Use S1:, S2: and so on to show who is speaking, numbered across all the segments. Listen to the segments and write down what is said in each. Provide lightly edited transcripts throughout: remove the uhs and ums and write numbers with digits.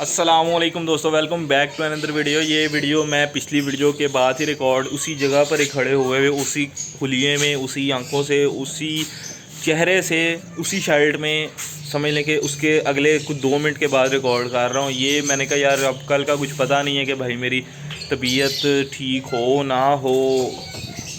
S1: अस्सलामुअलैकुम दोस्तों, welcome back to another video. ये वीडियो मैं पिछली वीडियो के बाद ही रिकॉर्ड उसी जगह पर ही खड़े हुए उसी खुलिए में, उसी आंखों से, उसी चेहरे से, उसी शर्ट में, समझ लें कि उसके अगले कुछ 2 मिनट के बाद रिकॉर्ड कर रहा हूँ। ये मैंने कहा यार अब कल का कुछ पता नहीं है कि भाई मेरी तबीयत ठीक हो ना हो,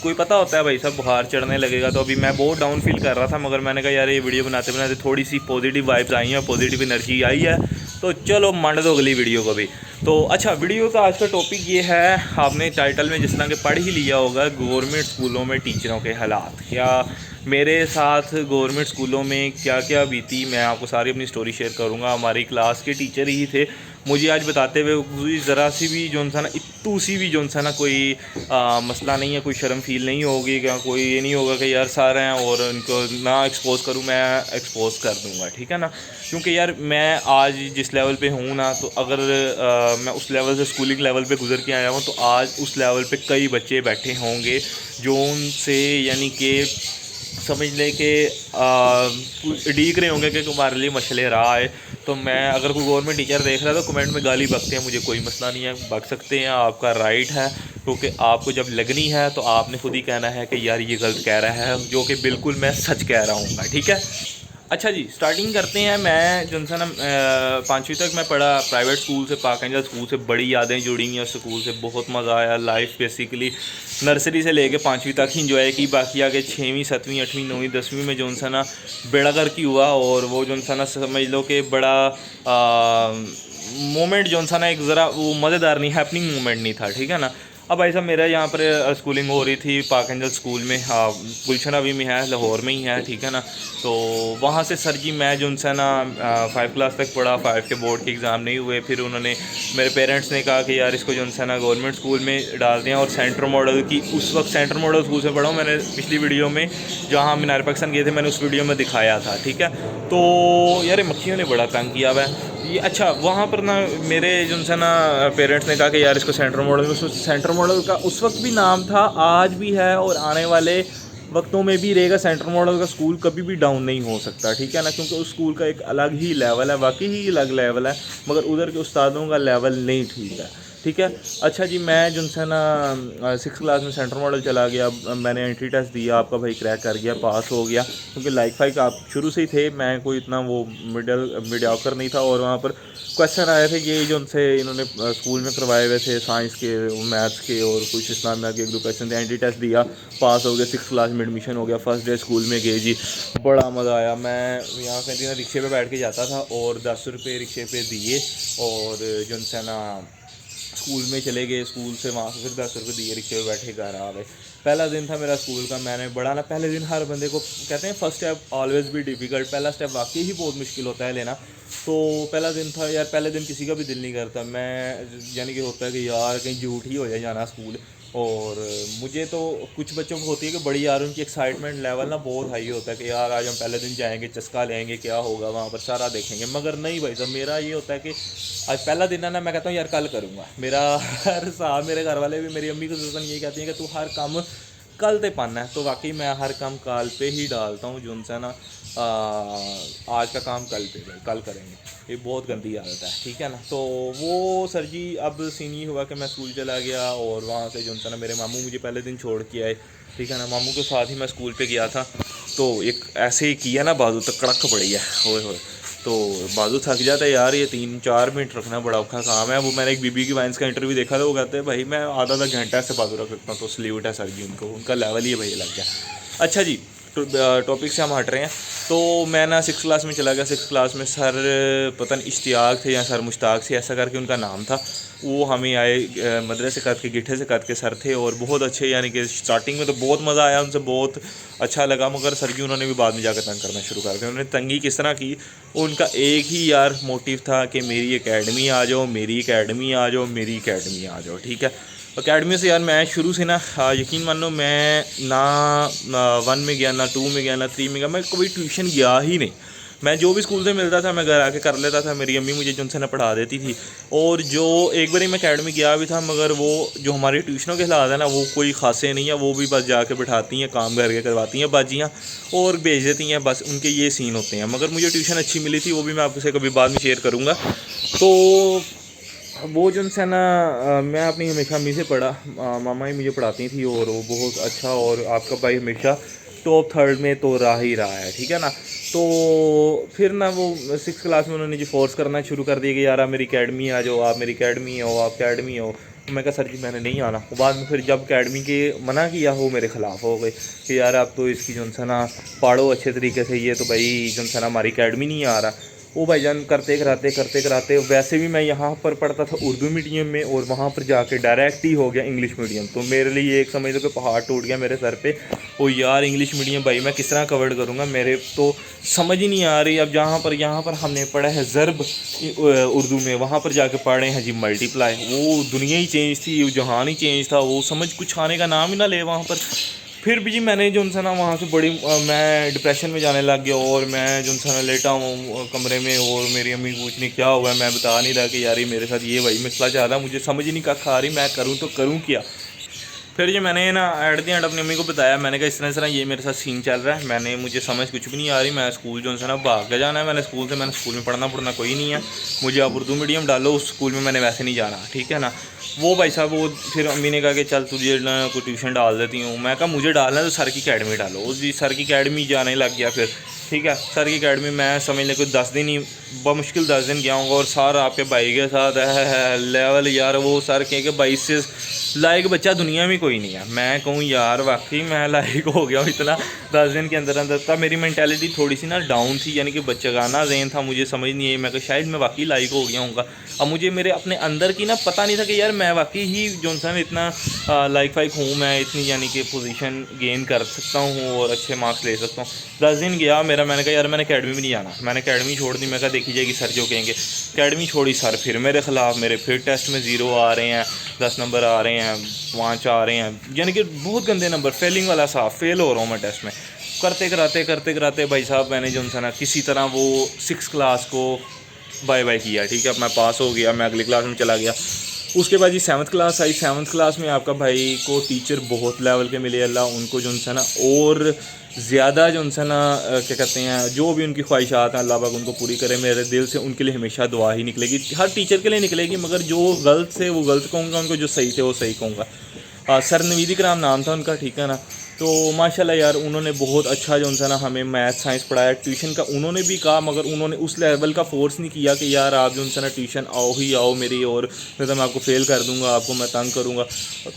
S1: कोई पता होता है भाई साहब बुखार चढ़ने लगेगा। तो अभी मैं बहुत डाउन फील कर रहा था, मगर मैंने कहा यार ये वीडियो बनाते बनाते थोड़ी सी पॉजिटिव वाइब्स आई हैं, पॉजिटिव एनर्जी आई है, तो चलो मंड दो अगली वीडियो को भी। तो अच्छा, वीडियो का आज का टॉपिक ये है, आपने टाइटल में जिस तरह के पढ़ ही लिया होगा, गवर्नमेंट स्कूलों में टीचरों के हालात। क्या मेरे साथ गवर्नमेंट स्कूलों में क्या क्या बीती, मैं आपको सारी अपनी स्टोरी शेयर करूँगा। हमारी क्लास के टीचर ही थे, मुझे आज बताते हुए कोई ज़रा सी भी जो सा ना, इतू सी भी जो सा ना कोई मसला नहीं है, कोई शर्म फील नहीं होगी, क्या कोई ये नहीं होगा कि यार सारे हैं और इनको ना एक्सपोज करूँ, मैं एक्सपोज कर दूँगा, ठीक है ना। क्योंकि यार मैं आज जिस लेवल पे हूँ ना, तो अगर मैं उस लेवल से स्कूलिंग लेवल पे गुजर के आया हूँ, तो आज उस लेवल पे कई बच्चे बैठे होंगे जो उनसे यानी कि समझ लें कि उड़ीक रहे होंगे कि तुम्हारे लिए मसले रहा है। तो मैं अगर कोई गवर्नमेंट टीचर देख रहा है तो कमेंट में गाली बकते हैं, मुझे कोई मसला नहीं है, बक सकते हैं, आपका राइट है। क्योंकि आपको जब लगनी है तो आपने खुद ही कहना है कि यार ये गलत कह रहा है, जो कि बिल्कुल मैं सच कह रहा हूँ, ठीक है। अच्छा जी, स्टार्टिंग करते हैं। मैं जो है ना 5वीं तक मैं पढ़ा प्राइवेट स्कूल से, पाक एंजल स्कूल से। बड़ी यादें जुड़ी हैं उस स्कूल से, बहुत मज़ा आया। लाइफ बेसिकली नर्सरी से लेके 5वीं तक ही इंजॉय की। बाकी आगे 6वीं 7वीं 8वीं 9वीं 10वीं में जो है ना बेड़ा गर्क ही हुआ, और वो जो है ना समझ लो कि बड़ा मोमेंट जो सा ना एक ज़रा वो मज़ेदार नहीं, हैपनिंग मोमेंट नहीं था, ठीक है ना। अब भाई साहब मेरा यहाँ पर स्कूलिंग हो रही थी पाक एंजल स्कूल में, हाँ गुलशन अभी में है, लाहौर में ही है, ठीक है ना। तो वहाँ से सर जी मैं जो है ना 5 क्लास तक पढ़ा। 5 के बोर्ड के एग्ज़ाम नहीं हुए, फिर उन्होंने मेरे पेरेंट्स ने कहा कि यार इसको जो है ना गवर्नमेंट स्कूल में डाल दें। और सेंटर मॉडल की, उस वक्त सेंटर मॉडल स्कूल से पढ़ा हूँ। मैंने पिछली वीडियो में जहाँ मीनार पाकिस्तान गए थे, मैंने उस वीडियो में दिखाया था, ठीक है। तो यार मक्खियों ने बड़ा तंग किया हुआ है ये। अच्छा, वहाँ पर ना मेरे जो है ना पेरेंट्स ने कहा कि यार इसको सेंटर मॉडल में, सेंटर मॉडल का उस वक्त भी नाम था, आज भी है, और आने वाले वक्तों में भी रहेगा। सेंटर मॉडल का स्कूल कभी भी डाउन नहीं हो सकता, ठीक है ना, क्योंकि उस स्कूल का एक अलग ही लेवल है, वाकई ही अलग लेवल है, मगर उधर के उस्तादों का लेवल नहीं ठीक है, ठीक है। अच्छा जी, मैं जो है ना 6 क्लास में सेंटर मॉडल चला गया। मैंने एंट्री टेस्ट दिया, आपका भाई क्रैक कर गया, पास हो गया, क्योंकि लाइक फाइक आप शुरू से ही थे, मैं कोई इतना वो मीडियाकर नहीं था। और वहाँ पर क्वेश्चन आए थे ये जो उनसे इन्होंने स्कूल में करवाए हुए थे, साइंस के, मैथ्स के, और कुछ इस्लामिया के 1-2 क्वेश्चन थे। एंट्री टेस्ट दिया, पास हो गया, 6 क्लास में एडमिशन हो गया। फर्स्ट डे स्कूल में गए जी, बड़ा मज़ा आया। मैं यहाँ पे रिक्शे पे बैठ के जाता था, और 10 रुपये रिक्शे पे दिए, और जो है ना स्कूल में चले गए। स्कूल से वहाँ से फिर 10 रुपये दिए, रिक्शे पे बैठे घर आ गए। पहला दिन था मेरा स्कूल का, मैंने बड़ा ना, पहले दिन हर बंदे को कहते हैं फर्स्ट स्टेप ऑलवेज भी डिफ़िकल्ट, पहला स्टेप वाकई ही बहुत मुश्किल होता है लेना। तो पहला दिन था यार, पहले दिन किसी का भी दिल नहीं करता, मैं यानी कि होता है कि यार कहीं झूठ ही हो जाए जाना स्कूल। और मुझे तो, कुछ बच्चों को होती है कि बड़ी यार उनकी एक्साइटमेंट लेवल ना बहुत हाई होता है कि यार आज हम पहले दिन जाएंगे, चस्का लेंगे, क्या होगा वहाँ पर सारा देखेंगे। मगर नहीं भाई साहब, मेरा ये होता है कि आज पहला दिन है ना, मैं कहता हूँ यार कल करूँगा। मेरा हर साल मेरे घर वाले भी, मेरी अम्मी को जरूरत यही कहती है कि तू हर काम कल ते पाना है। तो वाकई मैं हर काम कल पे ही डालता हूँ, जो है ना आज का काम कल पे, कल करेंगे, ये बहुत गंदी आदत है, ठीक है ना। तो वो सर जी, अब सीन ये हुआ कि मैं स्कूल चला गया, और वहाँ से जो है ना मेरे मामू मुझे पहले दिन छोड़ के आए, ठीक है ना। मामू के साथ ही मैं स्कूल पे गया था, तो एक ऐसे ही किया ना बाजू तक कड़क पड़ी है, होए होए, तो बाजू थक जाता है यार, ये 3-4 मिनट रखना बड़ा औखा काम है। वो मैंने एक बीबी की वाइन्स का इंटरव्यू देखा था, वो कहते हैं भाई मैं आधा घंटा से बाजू रख सकता हूँ। तो सल्यूट है सर जी उनको, उनका लेवल ही भाई लग गया। अच्छा जी, टॉपिक से हम हट रहे हैं। तो मैं ना 6 क्लास में चला गया। 6 क्लास में सर पता नहीं इश्तियाक थे या सर मुश्ताक से, ऐसा करके उनका नाम था। वो हमें आए मदरसे कद के, गिट्ठे से कद के सर थे, और बहुत अच्छे, यानी कि स्टार्टिंग में तो बहुत मज़ा आया, उनसे बहुत अच्छा लगा। मगर सर जी उन्होंने भी बाद में जाकर तंग करना शुरू कर दिया। उन्होंने तंगी किस तरह की, उनका एक ही यार मोटिव था कि मेरी एकेडमी आ जाओ, मेरी एकेडमी आ जाओ, मेरी एकेडमी आ जाओ, ठीक है। अकेडमी से यार मैं शुरू से ना, यकीन मानो, मैं ना 1 में गया, ना 2 में गया, ना 3 में गया, मैं कभी ट्यूशन गया ही नहीं। मैं जो भी स्कूल से मिलता था मैं घर आके कर लेता था, मेरी अम्मी मुझे जो ना पढ़ा देती थी। और जो एक बारी मैं अकेडमी गया भी था, मगर वो जो हमारी ट्यूशनों के हालात है ना वो कोई खासे नहीं है, वो भी बस जाके बिठाती हैं, काम करके करवाती हैं बाजियाँ और भेज देती हैं, बस उनके ये सीन होते हैं। मगर मुझे ट्यूशन अच्छी मिली थी, वो भी मैं आपसे कभी बाद में शेयर करूँगा। तो वो जो है ना मैं अपनी हमेशा अम्मी से पढ़ा, मामा ही मुझे पढ़ाती थी और वो बहुत अच्छा, और आपका भाई हमेशा टॉप थर्ड में तो रहा ही रहा है, ठीक है ना। तो फिर ना वो 6th क्लास में उन्होंने जो फोर्स करना शुरू कर दिया कि यार आप मेरी अकेडमी आ जाओ, आप मेरी अकेडमी हो, आप अकेडमी हो। मैं कहा सर जी मैंने नहीं आना। बाद में फिर जब अकेडमी के मना किया वो मेरे ख़िलाफ़ हो गए कि यार आप तो इसकी जो है ना पढ़ो अच्छे तरीके से, ये तो भाई जो है ना हमारी अकेडमी नहीं आ रहा। वो भाईजान करते कराते वैसे भी मैं यहाँ पर पढ़ता था उर्दू मीडियम में, और वहाँ पर जाके डायरेक्ट ही हो गया इंग्लिश मीडियम। तो मेरे लिए एक समझ लो कि पहाड़ टूट गया मेरे सर पे। ओ यार इंग्लिश मीडियम भाई मैं किस तरह कवर करूँगा, मेरे तो समझ ही नहीं आ रही। अब यहाँ पर हमने पढ़ा है ज़रब उर्दू में, वहाँ पर जाके पढ़ रहे हैं जी मल्टीप्लाई। वो दुनिया ही चेंज थी, वो जहान ही चेंज था, वो समझ कुछ आने का नाम ही ना ले वहाँ पर। फिर भी जी मैंने जो है ना वहाँ से बड़ी मैं डिप्रेशन में जाने लग गया, और मैं जो है ना लेटा हूँ कमरे में, और मेरी अम्मी पूछनी क्या हुआ है, मैं बता नहीं रहा कि यार ये मेरे साथ ये भाई मसला चल रहा है, मुझे समझ ही नहीं कहा खा रही, मैं करूँ तो करूँ क्या। फिर ये मैंने ना एट द एंड अपनी अम्मी को बताया, मैंने कहा इस तरह ये मेरे साथ सीन चल रहा है, मुझे समझ कुछ भी नहीं आ रही, मैं स्कूल जो है ना भाग के जाना है, मैंने स्कूल में पढ़ना कोई नहीं है, मुझे आप उर्दू मीडियम डालो, उस स्कूल में मैंने वैसे नहीं जाना, ठीक है ना। वो भाई साहब वो फिर अम्मी ने कहा कि चल तुझे ना कोई ट्यूशन डाल देती हूँ। मैं कहा मुझे डालना है तो सर की अकेडमी डालो। उस जी सर की अकेडमी जाने लग गया फिर, ठीक है। सर की अकेडमी मैं समझ लें कोई 10 दिन ही, बमुश्किल 10 दिन गया हूँगा, और सर आपके भाई के साथ है लेवल यार। वो सर कहे कि भाई से लायक बच्चा दुनिया में कोई नहीं है। मैं कहूँ यार वाकई मैं लायक हो गया हूँ इतना 10 दिन के अंदर अंदर। तब मेरी मैंटेलिटी थोड़ी सी ना डाउन थी, यानी कि बच्चागाना ज़हन था, मुझे समझ नहीं आई। मैं कहा शायद मैं वाकई लायक हो गया हूँ। अब मुझे मेरे अपने अंदर की ना पता नहीं था कि यार मैं वाकई ही जो है इतना लाइक फाइक हूँ, मैं इतनी यानी कि पोजीशन गेन कर सकता हूँ और अच्छे मार्क्स ले सकता हूँ। 10 दिन गया मैंने कहा यार मैंने अकेडमी में नहीं जाना, मैंने अकेडमी छोड़ दी। मैं कहा देखी जाएगी सर जो कहेंगे। अकेडमी छोड़ी, सर फिर मेरे ख़िलाफ़, मेरे फिर टेस्ट में 0 आ रहे हैं, 10 नंबर आ रहे हैं, 5 आ रहे हैं, यानी कि बहुत गंदे नंबर, फेलिंग वाला साफ फेल हो रहा हूँ मैं टेस्ट में। करते कराते भाई साहब मैंने जो है ना किसी तरह वो 6th क्लास को बाय बाय किया, ठीक है। अब मैं पास हो गया, मैं अगली क्लास में चला गया। उसके बाद जी 7th क्लास आई। 7th क्लास में आपका भाई को टीचर बहुत लेवल के मिले, अल्लाह उनको जो है ना और ज़्यादा जो है ना क्या कहते हैं, जो भी उनकी ख्वाहिशात हैं अल्लाह पाक उनको पूरी करे। मेरे दिल से उनके लिए हमेशा दुआ ही निकलेगी, हर टीचर के लिए निकलेगी, मगर जो गलत थे वो गलत कहूँगा, उनको जो सही थे वो सही कहूँगा। सर नवीद इकराम नाम था उनका, ठीक है ना। तो माशाल्लाह यार उन्होंने बहुत अच्छा जो है ना हमें मैथ साइंस पढ़ाया। ट्यूशन का उन्होंने भी कहा, मगर उन्होंने उस लेवल का फोर्स नहीं किया कि यार आप जो है ना ट्यूशन आओ ही आओ मेरी, और नहीं तो मैं आपको फ़ेल कर दूंगा, आपको मैं तंग करूंगा।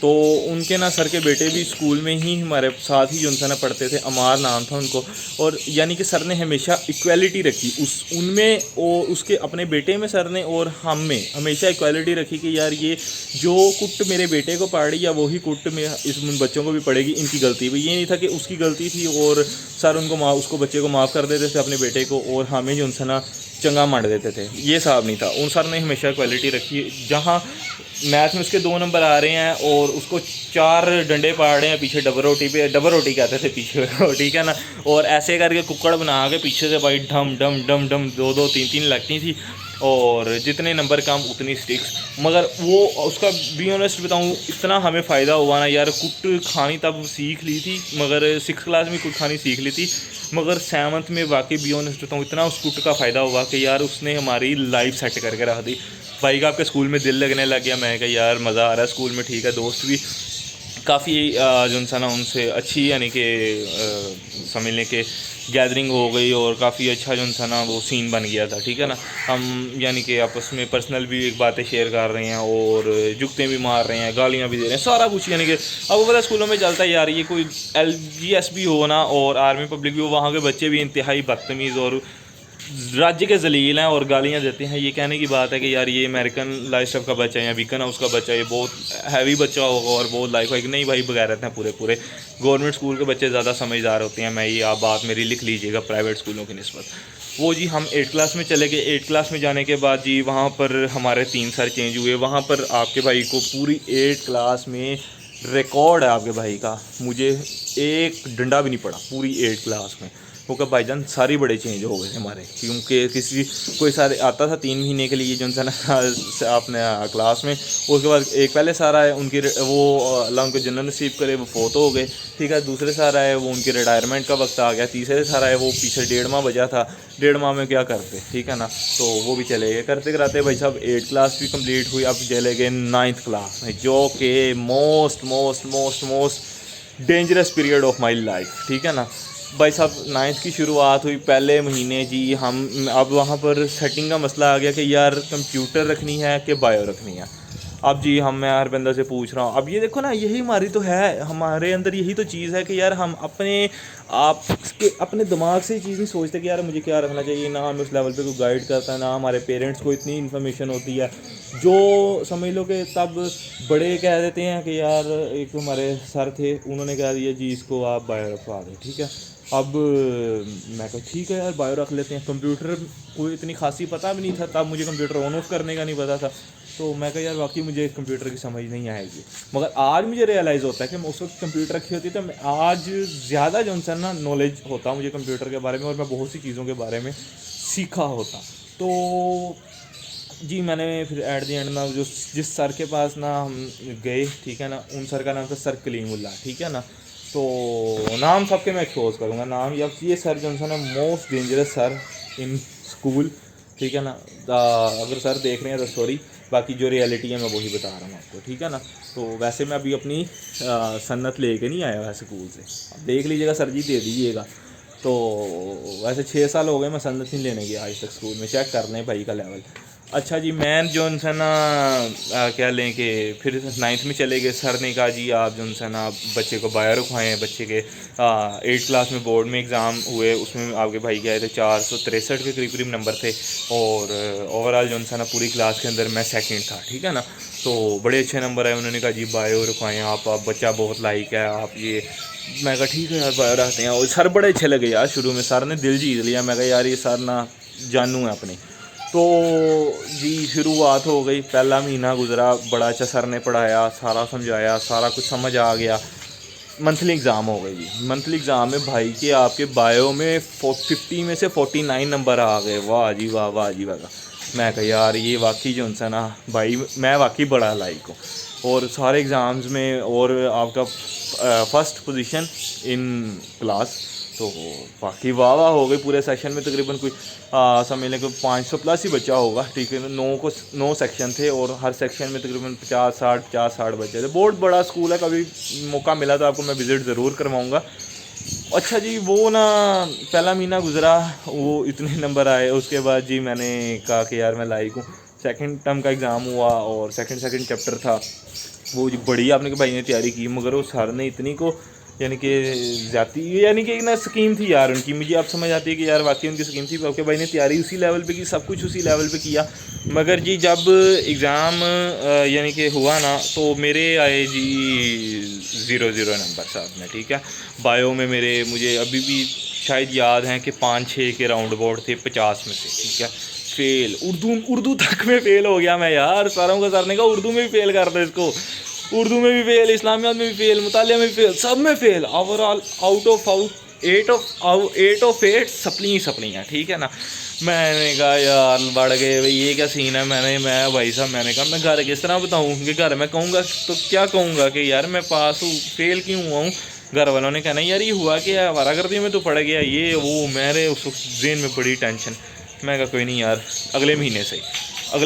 S1: तो उनके ना सर के बेटे भी स्कूल में ही हमारे साथ ही जो है ना पढ़ते थे, अमार नाम था उनको। और यानी कि सर ने हमेशा इक्वालिटी रखी उनमें, और उसके अपने बेटे में सर ने और हम में हमेशा इक्वालिटी रखी कि यार ये जो कुट मेरे बेटे को पढ़ रही है वही कुट में इस बच्चों को भी पढ़ेगी, इनकी गलती भी ये नहीं था कि उसकी गलती थी और सर उसको बच्चे को माफ़ कर देते थे अपने बेटे को, और हमें जो उनसे ना चंगा मार देते थे। ये साहब नहीं था, उन सर ने हमेशा क्वालिटी रखी। जहाँ मैथ में उसके 2 नंबर आ रहे हैं और उसको 4 डंडे पाड़ रहे हैं पीछे, डबल रोटी कहते थे पीछे ठीक है ना। और ऐसे करके कुक्कड़ बना के पीछे से भाई डम डम डम डम 2-2 3-3 लगती थी, और जितने नंबर कम उतनी स्टिक्स। मगर वो उसका बी ऑनेस्ट बताऊँ इतना हमें फ़ायदा हुआ ना यार। कुट खानी तब सीख ली थी, मगर 6th क्लास में कुट खानी सीख ली थी, मगर 7th में वाकई बी ऑनेस्ट बताऊँ इतना उस कुट का फ़ायदा हुआ कि यार उसने हमारी लाइफ सेट करके रख दी। भाई का आपके स्कूल में दिल लगने लग गया। मैं कहा यार मज़ा आ रहा है स्कूल में, ठीक है। दोस्त भी काफ़ी जो है ना उनसे अच्छी यानी कि समझ लें कि गैदरिंग हो गई, और काफ़ी अच्छा जो है ना वो सीन बन गया था, ठीक है ना। हम यानी कि आपस में पर्सनल भी एक बातें शेयर कर रहे हैं, और जुगतें भी मार रहे हैं, गालियाँ भी दे रहे हैं, सारा कुछ। यानी कि अब वो पता स्कूलों में चलता है यार, ये कोई LGS भी हो ना और आर्मी पब्लिक भी हो, वहाँ के बच्चे भी इंतहाई बदतमीज़ और राज्य के जलील हैं और गालियाँ देते हैं। ये कहने की बात है कि यार ये अमेरिकन लाइफ का बच्चा है या वीकन हाउस का बच्चा है, ये बहुत हैवी बच्चा होगा और बहुत लाइफ वाइक नहीं भाई, बगैरत हैं पूरे। गवर्नमेंट स्कूल के बच्चे ज़्यादा समझदार होते हैं। मैं ये आप बात मेरी लिख लीजिएगा प्राइवेट स्कूलों की निस्बत। वो जी हम 8th क्लास में चले गए। 8th क्लास में जाने के बाद जी वहाँ पर हमारे 3 सर चेंज हुए। वहाँ पर आपके भाई को पूरी 8th क्लास में रिकॉर्ड है आपके भाई का, मुझे एक डंडा भी नहीं पड़ा पूरी 8th क्लास में, वो कहा भाईजान सारी बड़े चेंज हो गए हमारे, क्योंकि किसी कोई सारे आता था 3 महीने के लिए जो है ना अपने क्लास में, उसके बाद एक पहले सर आए उनकी वो अल्लाह उनको जन्नत नसीब करे वो फोत हो गए, ठीक है। दूसरे सर आए वो उनकी रिटायरमेंट का वक्त आ गया। तीसरे सर आए वो पीछे 1.5 माह बचा था, 1.5 माह में क्या करते, ठीक है ना, तो वो भी चले गए। करते कराते भाई साहब 8 क्लास भी कंप्लीट हुई, अब चले गए 9th क्लास में, जो कि most dangerous period of my life, ठीक है ना। भाई साहब 9th की शुरुआत हुई, पहले महीने जी हम अब वहाँ पर सेटिंग का मसला आ गया कि यार कंप्यूटर रखनी है कि बायो रखनी है। अब जी मैं हर बंदा से पूछ रहा हूँ। अब ये देखो ना, यही हमारी तो है, हमारे अंदर यही तो चीज़ है कि यार हम अपने दिमाग से चीज़ नहीं सोचते कि यार मुझे क्या रखना चाहिए, ना हमें उस लेवल पे कोई गाइड करता है, ना हमारे पेरेंट्स को इतनी इन्फॉर्मेशन होती है। जो समझ लो कि तब बड़े कह देते हैं कि यार, एक हमारे सर थे उन्होंने कह दिया जी इसको आप बायो रखवा दें, ठीक है। अब मैं कहा ठीक है यार बायो रख लेते हैं। कंप्यूटर कोई इतनी खासी पता भी नहीं था तब, मुझे कंप्यूटर ऑन ऑफ करने का नहीं पता था, तो मैं कहा यार वाकई मुझे कंप्यूटर की समझ नहीं आएगी। मगर आज मुझे रियलाइज़ होता है कि मैं उस वक्त कंप्यूटर रखी होती तो मैं आज ज़्यादा जो है ना नॉलेज होता मुझे कंप्यूटर के बारे में, और मैं बहुत सी चीज़ों के बारे में सीखा होता। तो जी मैंने फिर एट द एंड ना जिस सर के पास ना हम गए, ठीक है ना, उन सर का नाम था सर कलीमुल्लाह, ठीक है ना। तो नाम सबके मैं एक्सपोज करूँगा नाम, या ये सर जो है ना most dangerous sir in school, ठीक है ना। अगर सर देख रहे हैं तो सॉरी, बाकी जो रियलिटी है मैं वही बता रहा हूँ आपको, ठीक है ना। तो वैसे मैं अभी अपनी सन्नत लेके नहीं आया वैसे स्कूल से, अब देख लीजिएगा सर जी दे दीजिएगा। तो वैसे 6 साल हो गए मैं सन्नत नहीं लेने गया आज तक स्कूल में, चेक कर लें भाई का लेवल। अच्छा जी मैं जो है ना क्या लें कि फिर 9th में चले गए। सर ने कहा जी आप जो है ना बच्चे को बायो रखवाएँ। बच्चे के 8 क्लास में बोर्ड में एग्ज़ाम हुए, उसमें आपके भाई के आए थे 463 के करीब नंबर थे, और ओवरऑल जो है ना पूरी क्लास के अंदर मैं सेकंड था, ठीक है ना। तो बड़े अच्छे नंबर आए। उन्होंने कहा जी बायो रखवाएँ आप बच्चा बहुत लाइक है आप ये। मैं कहा ठीक है यार बायो रखते हैं। और सर बड़े अच्छे लगे यार, शुरू में सर ने दिल जीत लिया। मैं कहा यार ये सर ना जानू है अपनी। तो जी शुरुआत हो गई, पहला महीना गुजरा, बड़ा अच्छा सर ने पढ़ाया, सारा समझाया, सारा कुछ समझ आ गया। मंथली एग्ज़ाम हो गई जी। मंथली एग्ज़ाम में भाई के आपके बायो में 50 में से 49 नंबर आ गए। वाह जी वाह, वाह जी वाह। मैं कहा यार ये वाकई जो है ना भाई मैं वाकई बड़ा लाइक हूँ। और सारे एग्ज़ाम्स में और आपका फर्स्ट पोजीशन इन क्लास, तो बाकी वाह वाह हो गई। पूरे सेशन में तकरीबन कोई समझ लें कि 500 प्लस ही बच्चा होगा, ठीक है। 9 सेक्शन थे और हर सेक्शन में तकरीबन 50-60 बच्चे थे। बहुत बड़ा स्कूल है, कभी मौका मिला तो आपको मैं विज़िट ज़रूर करवाऊँगा। अच्छा जी वो ना पहला महीना गुजरा, वो इतने नंबर आए। उसके बाद जी मैंने कहा कि यार मैं लाइक हूँ। सेकंड टर्म का एग्ज़ाम हुआ और सेकंड चैप्टर था वो जी, बड़ी आपने के भाई ने तैयारी की, मगर वो सर ने इतनी को यानी कि जाती यानी कि एक ना स्कीम थी यार उनकी, मुझे अब समझ आती है कि यार वाकई उनकी स्कीम थी। आपके भाई ने तैयारी उसी लेवल पे की, सब कुछ उसी लेवल पे किया। मगर जी जब एग्ज़ाम यानी कि हुआ ना तो मेरे आए जी 0 नंबर साथ में, ठीक है। बायो में मेरे मुझे अभी भी शायद याद हैं कि 5-6 के राउंड अबाउट थे 50 में से, ठीक है। फेल उर्दू तक में फ़ेल हो गया मैं यार। सारों का सर ने कहा उर्दू में भी फ़ेल कर दो इसको, उर्दू में भी फ़ेल, इस्लामियात में भी फ़ेल, मुतालिया में भी फ़ेल, सब में fail. Overall out of 8 supply हैं, ठीक है ना। मैंने कहा यार बढ़ गए भाई ये क्या सीन है। मैं भाई साहब मैंने कहा मैं घर किस तरह बताऊँ कि घर मैं कहूँगा तो क्या कहूँगा कि यार मैं पास हूँ, फेल क्यों हुआ हूँ। घर वालों ने कहना यार ये हुआ कि आवारागर्दी में तो पड़ गया ये वो। मेरे उस जेन में बड़ी टेंशन। मैं कहा कोई नहीं यार अगले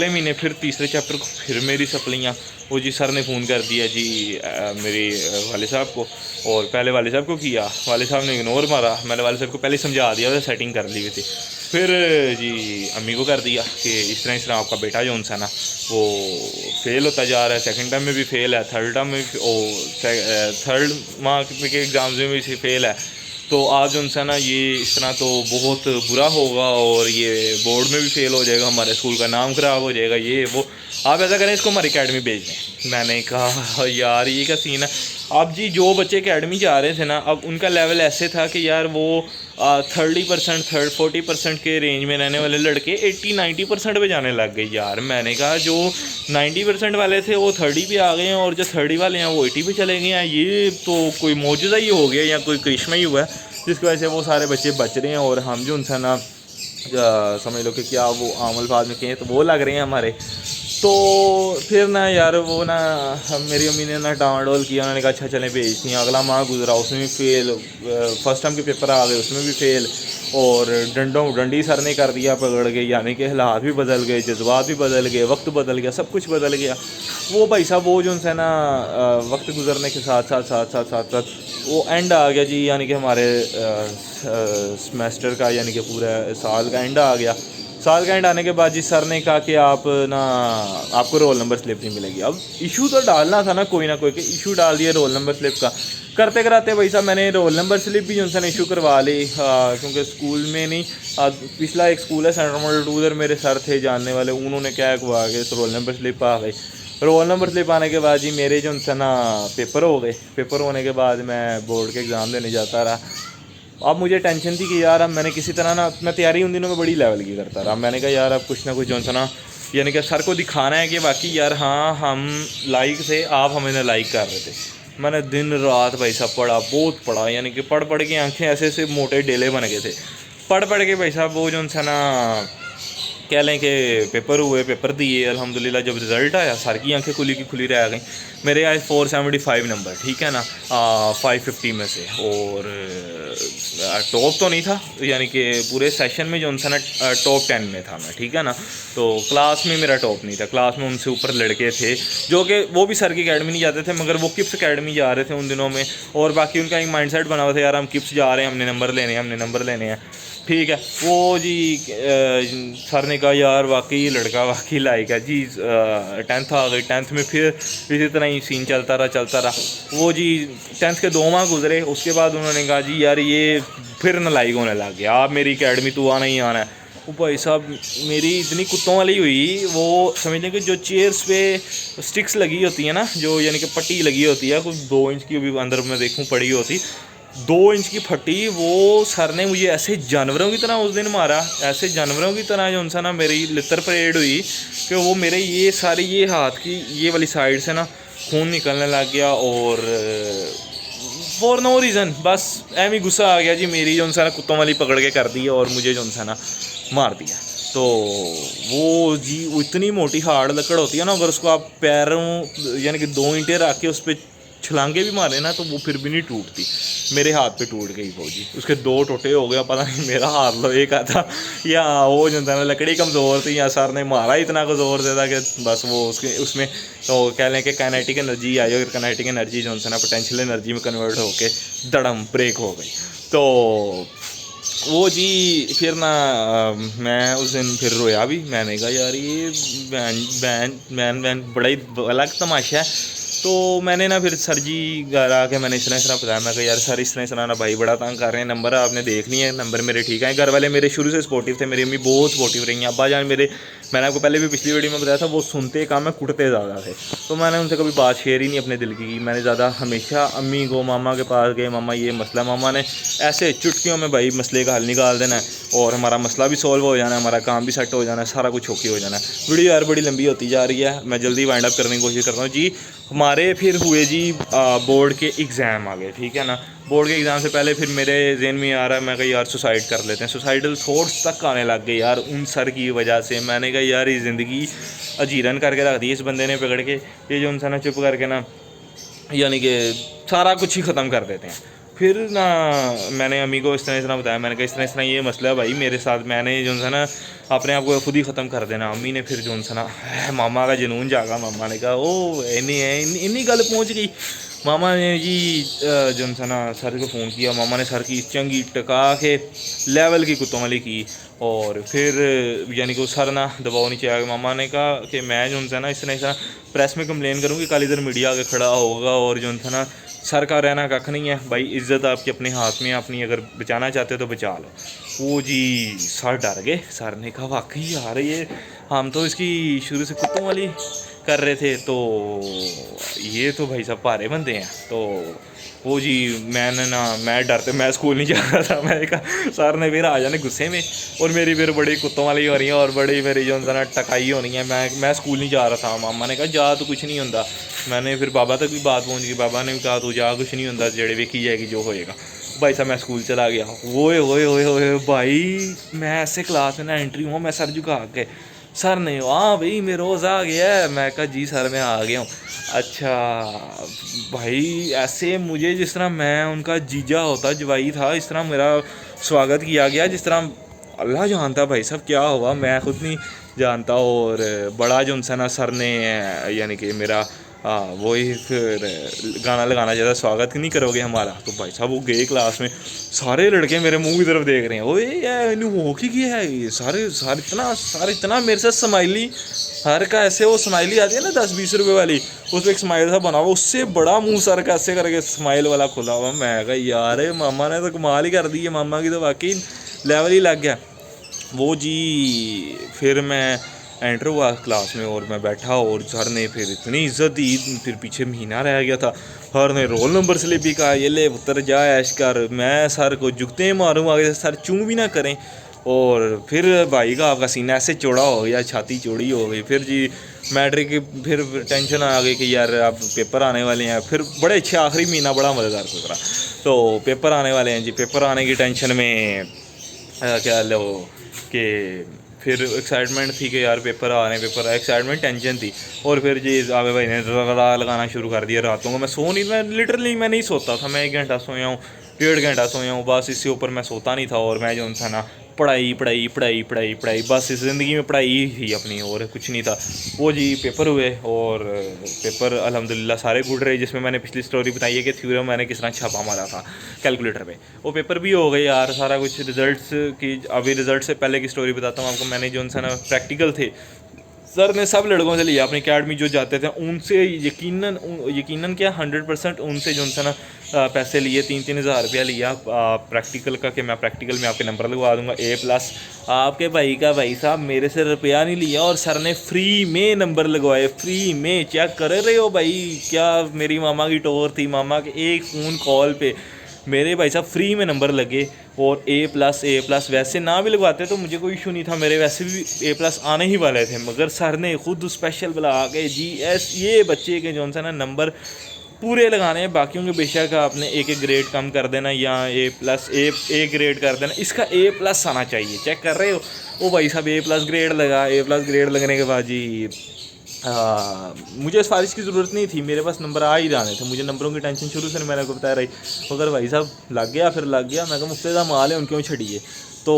S1: महीने फिर तीसरे चैप्टर को फिर मेरी सप्लियाँ। वो जी सर ने फ़ोन कर दिया जी मेरे वाले साहब को, और पहले वाले साहब को किया, वाले साहब ने इग्नोर मारा। मैंने वाले साहब को पहले समझा दिया था, सेटिंग कर ली हुई थी। फिर जी अम्मी को कर दिया कि इस तरह आपका बेटा जो उनसा ना वो फेल होता जा रहा है, सेकंड टर्म में भी फेल है, थर्ड टर्म में थर्ड मार्क के एग्ज़ाम्स में भी फेल है। तो आज उनसे ना ये इस तरह तो बहुत बुरा होगा और ये बोर्ड में भी फेल हो जाएगा, हमारे स्कूल का नाम ख़राब हो जाएगा, ये वो। आप ऐसा करें इसको हमारी अकेडमी भेज दें। मैंने कहा यार ये क्या सीन है। अब जी जो बच्चे अकेडमी जा रहे थे ना, अब उनका लेवल ऐसे था कि यार वो 30%, 40% के रेंज में रहने वाले लड़के 80-90% पे जाने लग गए यार। मैंने कहा जो 90% वाले थे वो 30 पे आ गए हैं, और जो 30 वाले हैं वो 80 पे चले गए हैं। ये तो कोई मौजूदा ही हो गया या कोई करिश्मा ही हुआ है। जिसकी वजह से वो सारे बच्चे बच रहे हैं और हम जो उनसे ना समझ लो कि क्या वो आम अल्फाज में कहें तो वो लग रहे हैं हमारे। तो फिर ना यार वो ना मेरी अम्मी ने ना डांवाडोल किया, उन्होंने कहा अच्छा चलें भेजती हैं। अगला माह गुजरा, उसमें भी फेल, फर्स्ट टर्म के पेपर आ गए उसमें भी फेल, और डंडी सर ने कर दिया पकड़ के, यानी कि हालात भी बदल गए, जज्बात भी बदल गए, वक्त बदल गया, सब कुछ बदल गया। वो भाई साहब वो जो उनसे ना वक्त गुजरने के साथ साथ साथ साथ साथ साथ वो एंड आ गया जी, यानी कि हमारे सेमेस्टर का, यानी कि पूरा साल का एंड आ गया। साल का एंड आने के बाद जी सर ने कहा कि आप ना आपको रोल नंबर स्लिप नहीं मिलेगी। अब इशू तो डालना था ना कोई कि इशू डाल दिया रोल नंबर स्लिप का। करते कराते भाई साहब मैंने रोल नंबर स्लिप भी उनसे इशू करवा ली, क्योंकि स्कूल में नहीं, पिछला एक स्कूल है सेंट्रल मॉडल 2, उधर मेरे सर थे जानने वाले, उन्होंने क्या हुआ कि रोल नंबर स्लिप आ गई। रोल नंबर स्लिप आने के बाद जी मेरे जो उनसे ना पेपर हो गए। पेपर होने के बाद मैं बोर्ड के एग्ज़ाम देने जाता रहा। अब मुझे टेंशन थी कि यार अब मैंने किसी तरह ना, मैं तैयारी उन दिनों में बड़ी लेवल की करता रहा। मैंने कहा यार अब कुछ ना कुछ जो ना, यानी कि सर को दिखाना है कि बाकी यार हाँ हम लाइक थे, आप हमें लाइक कर रहे थे। मैंने दिन रात भाई साहब पढ़ा, बहुत पढ़ा, यानी कि पढ़ पढ़ के आंखें ऐसे ऐसे मोटे डेले बन गए थे। पढ़ पढ़ के भाई साहब वो जो ना कह लें कि पेपर हुए, पेपर दिए, अल्हम्दुलिल्लाह जब रिज़ल्ट आया सर की आंखें खुली की खुली रह गई। मेरे आए 475 नंबर, ठीक है ना, 550 में से, और टॉप तो नहीं था, यानी कि पूरे सेशन में जो उनसे ना टॉप 10 में था मैं, ठीक है ना। तो क्लास में मेरा टॉप नहीं था, क्लास में उनसे ऊपर लड़के थे जो कि वो भी सर की अकेडमी नहीं जाते थे, मगर वो किप्स अकेडमी जा रहे थे उन दिनों में। और बाकी उनका एक माइंडसेट बना हुआ था यार हम किप्स जा रहे हैं, हमने नंबर लेने हैं, हमने नंबर लेने हैं, ठीक है। वो जी सर ने कहा यार वाकई लड़का वाकई लायक है जी। 10th आ गई, 10th में फिर इसी तरह ही सीन चलता रहा। वो जी 10th के 2 माह गुजरे, उसके बाद उन्होंने कहा जी यार ये फिर नालायक होने लग गया, आप मेरी अकेडमी तो आना ही आना है। वो भाई साहब मेरी इतनी कुत्तों वाली हुई, वो समझ लें कि जो चेयर्स पे स्टिक्स लगी होती है ना, जो यानी कि पट्टी लगी होती है, कुछ 2 इंच की भी अंदर में देखूँ पड़ी होती, 2 इंच की फटी। वो सर ने मुझे ऐसे जानवरों की तरह उस दिन मारा, ऐसे जानवरों की तरह जो उनसे ना मेरी लितर परेड हुई कि वो मेरे ये सारी ये हाथ की ये वाली साइड से ना खून निकलने लग गया, और फॉर नो रीज़न बस एम ही गुस्सा आ गया जी मेरी, जो उनसे ना कुत्तों वाली पकड़ के कर दी और मुझे जो उनसे ना मार दिया। तो वो जी इतनी मोटी हार्ड लकड़ होती है ना, अगर उसको आप पैरों यानी कि 2 ईंटें रख के उस पर छलांगे भी मारे ना तो वो फिर भी नहीं टूटती। मेरे हाथ पे टूट गई वो जी, उसके 2 टोटे हो गया, पता नहीं मेरा हाथ लोहे का था या वो जो था ना लकड़ी कमज़ोर थी, या सर ने मारा इतना ज़ोर देता कि बस वो उसमें तो कह लें कि काइनेटिक एनर्जी आई, और काइनेटिक एनर्जी जो ना पोटेंशियल एनर्जी में कन्वर्ट होके धड़म ब्रेक हो गई। तो वो जी फिर ना मैं उस दिन फिर रोया भी। मैंने कहा यार ये बैन बड़ा ही अलग तमाशा है। तो मैंने ना फिर सर जी घर आके मैंने इस तरह बताया, मैं कहा यार सर इस तरह ना भाई बड़ा तंग कर रहे हैं, नंबर आपने देख लिए हैं, नंबर मेरे ठीक है। घर वाले मेरे शुरू से सपोर्टिव थे, मेरी अम्मी बहुत सपोर्टिव रही हैं, अब्बा जान मेरे, मैंने आपको पहले भी पिछली वीडियो में बताया था, वो सुनते काम है कुटते ज़्यादा थे। तो मैंने उनसे कभी बात शेयर ही नहीं अपने दिल की मैंने ज़्यादा, हमेशा अम्मी को मामा के पास गए, मामा ये मसला, मामा ने ऐसे चुटकियों में भाई मसले का हल निकाल देना है और हमारा मसला भी सॉल्व हो जाना है, हमारा काम भी सेट हो जाना है, सारा कुछ ओके हो जाना है। वीडियो यार बड़ी लंबी होती जा रही है, मैं जल्दी वाइंड अप करने की कोशिश करता हूँ जी। हमारे फिर हुए जी बोर्ड के एग्ज़ाम आ गए, ठीक है ना। बोर्ड के एग्ज़ाम से पहले फिर मेरे जहन में आ रहा है, मैं कहा यार सुसाइड कर लेते हैं। सुसाइडल थॉट्स तक आने लग गए यार उन सर की वजह से। मैंने कहा यार ये ज़िंदगी अजीरन करके रख दी इस बंदे ने पकड़ के, ये जो इंसान चुप करके ना यानी कि सारा कुछ ही ख़त्म कर देते हैं। फिर ना मैंने अम्मी को इस तरह बताया, मैंने कहा इस तरह ये मसला है भाई मेरे साथ, मैंने जो है ना अपने आप को खुद ही ख़त्म कर देना। अम्मी ने फिर जो है ना मामा का जुनून जागा, मामा ने कहा ओ इन्नी गल पहुँच गई। मामा ने जी जो है ना सर को फ़ोन किया, मामा ने सर की चंगी टका के लेवल की कुत्तों वाली की, और फिर यानी कि सर ना दबाव नीचे आ गया। मामा ने कहा कि मैं जो है ना इस तरह प्रेस में कंप्लेन करूँगी, कल इधर मीडिया आके खड़ा होगा, और जो है ना सर का रहना कख नहीं है भाई, इज़्ज़त आपकी अपने हाथ में, अपनी अगर बचाना चाहते हो तो बचा लो। वो जी सर डर गए। सर ने कहा वाकई यार ये हम तो इसकी शुरू से कुत्तों वाली कर रहे थे, तो ये तो भाई साहब भारे बंदे हैं। तो वो जी मैं डरते मैं स्कूल नहीं जा रहा था। मैंने कहा सर ने फिर आ जाने गुस्से में, और मेरी फिर बड़ी कुत्तों वाली हो रही है और बड़ी मेरी जो है टकाई होनी है। मैं स्कूल नहीं जा रहा था। मामा ने कहा जा तो कुछ नहीं होता। मैंने फिर बाबा तक भी बात पहुंच गई, बाबा ने भी कहा तू जा कुछ नहीं होता, जेड़े वेखी जाएगी जो होएगा। भाई साहब मैं स्कूल चला गया, ओए ओए ओए ओए भाई मैं ऐसे क्लास में ना एंट्री हुआ, मैं सर झुका के, सर ने हाँ भाई मैं रोज़ आ गया है, मैं कहा जी सर मैं आ गया हूँ। अच्छा भाई ऐसे मुझे जिस तरह मैं उनका जीजा होता, जवाई था, इस तरह मेरा स्वागत किया गया जिस तरह अल्लाह जानता भाई साहब क्या हुआ, मैं ख़ुद नहीं जानता। और बड़ा जो उनसे ना सर ने यानी कि मेरा वही फिर गाना लगाना चाहता, स्वागत नहीं करोगे हमारा। तो भाई साहब वो गए क्लास में, सारे लड़के मेरे मुंह की तरफ देख रहे हैं, ओए यार हो क्या है ये, सारे इतना मेरे साथ स्माइली, हर का ऐसे वो स्माइली आती है ना 10-20 रुपये वाली, उस पर एक स्माइल था बना हुआ, उससे बड़ा मुंह सर का ऐसे करके स्माइल वाला खुला हुआ। मैं कहा यार मामा ने तो कमाल ही कर दी है, मामा की तो वाकई लेवल ही लग गया वो जी। फिर मैं एंटर हुआ क्लास में और मैं बैठा, और सर ने फिर इतनी इज्जत दी, फिर पीछे महीना रह गया था, सर ने रोल नंबर स्लिप भी कहा, ये ले पुत्र जा ऐश कर। मैं सर को जुगते मारूँ आगे से, सर चूँ भी ना करें। और फिर भाई का आपका सीना ऐसे चौड़ा हो गया, छाती चौड़ी हो गई। फिर जी मैट्रिक की फिर टेंशन आ गई कि यार अब पेपर आने वाले हैं। फिर बड़े अच्छे आखिरी महीना बड़ा मज़ेदार गुजरा। तो पेपर आने वाले हैं जी, पेपर आने की टेंशन में क्या लो कि फिर एक्साइटमेंट थी कि यार पेपर आ रहे हैं, पेपर एक्साइटमेंट टेंशन थी। और फिर जी आगे भाई ने लगाना शुरू कर दिया रातों को। मैं सो नहीं, मैं लिटरली मैं नहीं सोता था, मैं 1 घंटा सोया हूँ, 1.5 घंटा सोया हूँ, बस इससे ऊपर मैं सोता नहीं था। और मैं जो था ना पढ़ाई पढ़ाई पढ़ाई पढ़ाई पढ़ाई, बस इस ज़िंदगी में पढ़ाई ही थी अपनी, और कुछ नहीं था। वो जी पेपर हुए, और पेपर अल्हम्दुलिल्लाह सारे गुड रहे। जिसमें मैंने पिछली स्टोरी बताई है कि थ्योरम मैंने किस तरह छापा मारा था कैलकुलेटर पे, वो पेपर भी हो गए यार सारा कुछ। रिजल्ट्स की अभी रिजल्ट से पहले की स्टोरी बताता हूँ आपको। मैंने जो उनसे ना प्रैक्टिकल थे, सर ने सब लड़कों से लिया अपनी अकेडमी जो जाते थे उनसे, यकीनन क्या 100% उनसे जो उनसे ना पैसे लिए, 3-3 हज़ार रुपया लिया प्रैक्टिकल का, कि मैं प्रैक्टिकल में आपके नंबर लगवा दूंगा A+। आपके भाई का भाई साहब मेरे से रुपया नहीं लिया, और सर ने फ्री में नंबर लगवाए, फ्री में। चेक कर रहे हो भाई, क्या मेरी मामा की टोर थी, मामा के एक फ़ोन कॉल पे मेरे भाई साहब फ्री में नंबर लगे। और A+, वैसे ना भी लगवाते तो मुझे कोई इशू नहीं था, मेरे वैसे भी A+ आने ही वाले थे, मगर सर ने खुद स्पेशल बुला के ये बच्चे के जो सा ना नंबर पूरे लगाने हैं, बाकियों के बेशक आपने एक ग्रेड कम कर देना या A ग्रेड कर देना, इसका A+ आना चाहिए। चेक कर रहे हो, ओ भाई साहब A+ ग्रेड लगा। A+ ग्रेड लगने के बाद जी मुझे सिफारिश की ज़रूरत नहीं थी, मेरे पास नंबर आ ही जाने थे। मुझे नंबरों की टेंशन शुरू से मैंने को बताया रही, अगर भाई साहब लग गया फिर लग गया, मैं कहा मुफ्तेदा माल है उन क्यों छड़िए। तो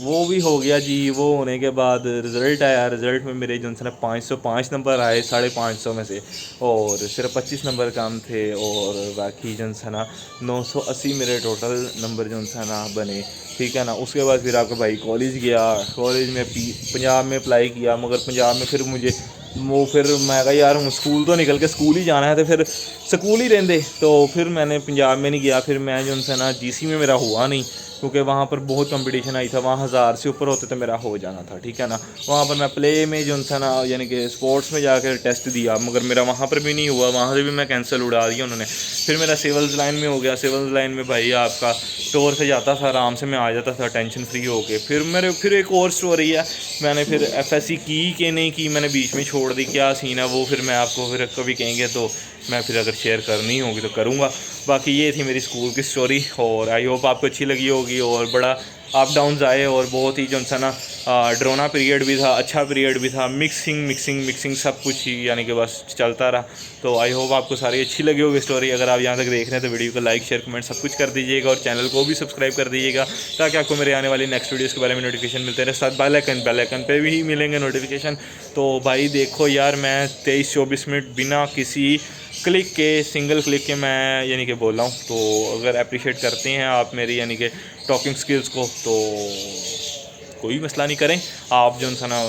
S1: वो भी हो गया जी। वो होने के बाद रिज़ल्ट आया, रिज़ल्ट में मेरे जो है 505 नंबर आए 550 में से, और सिर्फ 25 नंबर कम थे, और बाकी जो है ना 980 मेरे टोटल नंबर जो है ना बने, ठीक है ना। उसके बाद फिर आपका भाई कॉलेज गया, कॉलेज में पंजाब में अप्लाई किया, मगर पंजाब में फिर मुझे फिर मैं कहा यार स्कूल तो निकल के स्कूल ही जाना है, तो फिर स्कूल ही रहते। तो फिर मैंने पंजाब में नहीं गया, फिर मैं जो है ना GC में मेरा हुआ नहीं, क्योंकि वहाँ पर बहुत कंपटीशन आई था, वहाँ 1000 से ऊपर होते तो मेरा हो जाना था, ठीक है ना। वहाँ पर मैं प्ले में जो है ना यानी कि स्पोर्ट्स में जाकर टेस्ट दिया, मगर मेरा वहाँ पर भी नहीं हुआ, वहाँ से भी मैं कैंसिल उड़ा दिया उन्होंने। फिर मेरा सिविल्स लाइन में हो गया। सिविल्स लाइन में भाई आपका टोर से जाता था, आराम से मैं आ जाता था टेंशन फ्री होके। फिर एक और स्टोरी है, मैंने फिर FSC की कि नहीं की, मैंने बीच में छोड़ दी, क्या सीन है वो फिर मैं आपको फिर कभी कहेंगे तो मैं फिर अगर शेयर करनी होगी तो करूँगा। बाकी ये थी मेरी स्कूल की स्टोरी, और आई होप आपको अच्छी लगी होगी। और बड़ा अप डाउन्स आए, और बहुत ही जो है ना ड्रोना पीरियड भी था, अच्छा पीरियड भी था, मिक्सिंग सब कुछ ही यानी कि बस चलता रहा। तो आई होप आपको सारी अच्छी लगी होगी स्टोरी। अगर आप यहाँ तक देख रहे हैं तो वीडियो को लाइक शेयर कमेंट सब कुछ कर दीजिएगा, और चैनल को भी सब्सक्राइब कर दीजिएगा, ताकि आपको मेरे आने वाली नेक्स्ट वीडियोज़ के बारे में नोटिफिकेशन मिलते रहे। साथ बेल आइकन पे भी मिलेंगे नोटिफिकेशन। तो भाई देखो यार, मैं 23-24 मिनट बिना किसी क्लिक के, सिंगल क्लिक के मैं यानी कि बोल रहा हूँ। तो अगर अप्रिशिएट करते हैं आप मेरी यानी कि टॉकिंग स्किल्स को, तो कोई मसला नहीं करें, आप जो है ना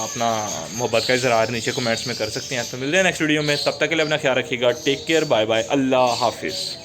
S1: अपना मोहब्बत का इजहार नीचे कमेंट्स में कर सकते हैं। तो मिलते हैं नेक्स्ट वीडियो में, तब तक के लिए अपना ख्याल रखिएगा। टेक केयर, बाय बाय, अल्लाह हाफिज़।